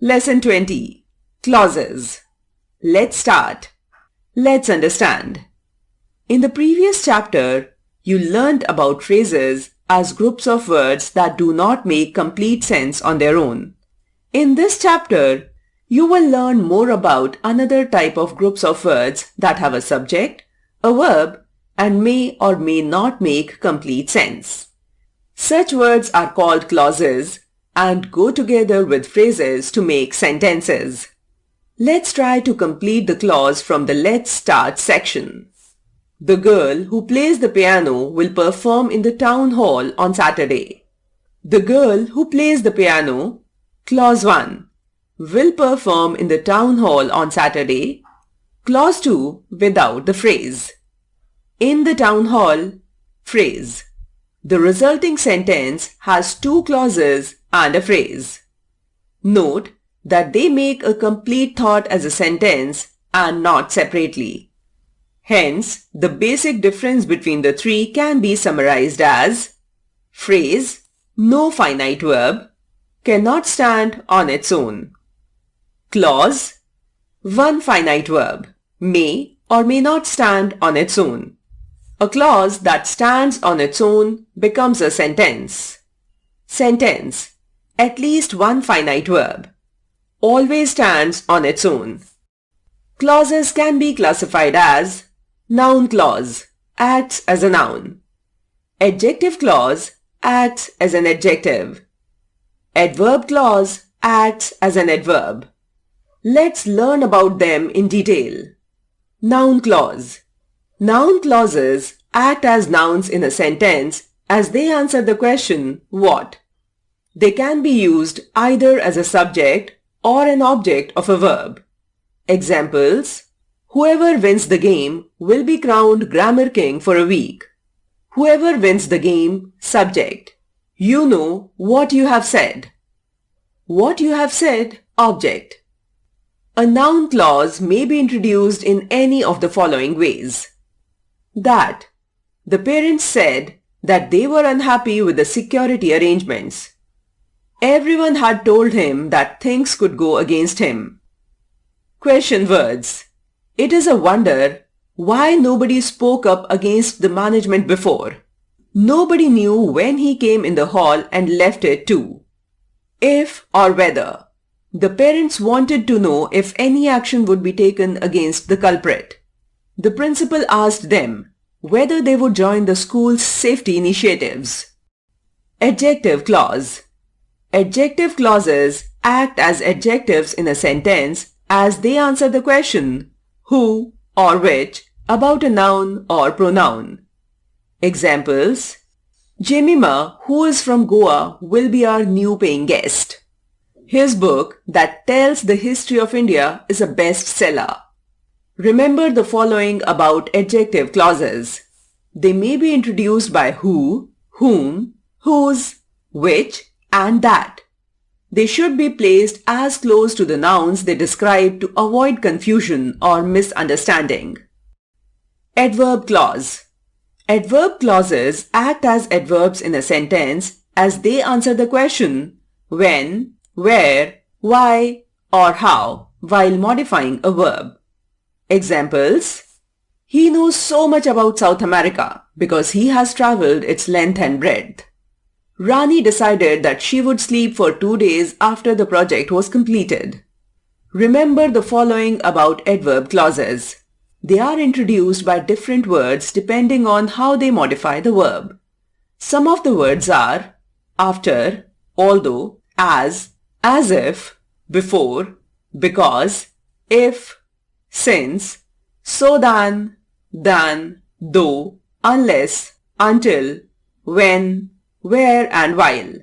Lesson 20. Clauses. Let's start. Let's understand. In the previous chapter, you learned about phrases as groups of words that do not make complete sense on their own. In this chapter, you will learn more about another type of groups of words that have a subject, a verb, and may or may not make complete sense. Such words are called clauses and go together with phrases to make sentences. Let's try to complete the clause from the Let's Start section. The girl who plays the piano will perform in the town hall on Saturday. The girl who plays the piano, clause 1, will perform in the town hall on Saturday. Clause 2, without the phrase. In the town hall, phrase. The resulting sentence has two clauses and a phrase. Note that they make a complete thought as a sentence and not separately. Hence, the basic difference between the three can be summarized as phrase, no finite verb, cannot stand on its own. Clause, one finite verb, may or may not stand on its own. A clause that stands on its own becomes a sentence. Sentence, at least one finite verb, always stands on its own. Clauses can be classified as noun clause, acts as a noun. Adjective clause acts as an adjective. Adverb clause acts as an adverb. Let's learn about them in detail. Noun clause. Noun clauses act as nouns in a sentence as they answer the question, what? They can be used either as a subject or an object of a verb. Examples: whoever wins the game will be crowned grammar king for a week. Whoever wins the game, subject. You know what you have said. What you have said, object. A noun clause may be introduced in any of the following ways. That. The parents said that they were unhappy with the security arrangements. Everyone had told him that things could go against him. Question words. It is a wonder why nobody spoke up against the management before. Nobody knew when he came in the hall and left it too. If or whether. The parents wanted to know if any action would be taken against the culprit. The principal asked them whether they would join the school's safety initiatives. Adjective clause. Adjective clauses act as adjectives in a sentence as they answer the question, who or which, about a noun or pronoun. Examples: Jemima, who is from Goa, will be our new paying guest. His book that tells the history of India is a bestseller. Remember the following about adjective clauses. They may be introduced by who, whom, whose, which, and that. They should be placed as close to the nouns they describe to avoid confusion or misunderstanding. Adverb clause. Adverb clauses act as adverbs in a sentence as they answer the question when, where, why, or how while modifying a verb. Examples: he knows so much about South America because he has traveled its length and breadth. Rani decided that she would sleep for 2 days after the project was completed. Remember the following about adverb clauses. They are introduced by different words depending on how they modify the verb. Some of the words are after, although, as if, before, because, if, since, so than, though, unless, until, when, where, and while.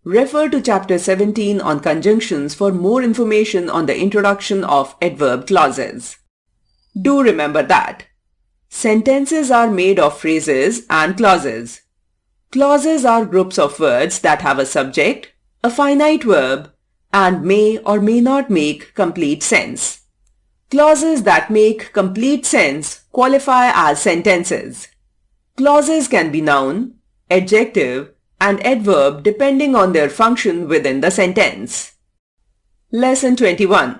Refer to chapter 17 on conjunctions for more information on the introduction of adverb clauses. Do remember that sentences are made of phrases and clauses. Clauses are groups of words that have a subject, a finite verb, and may or may not make complete sense. Clauses that make complete sense qualify as sentences. Clauses can be noun, adjective, and adverb depending on their function within the sentence. Lesson 21.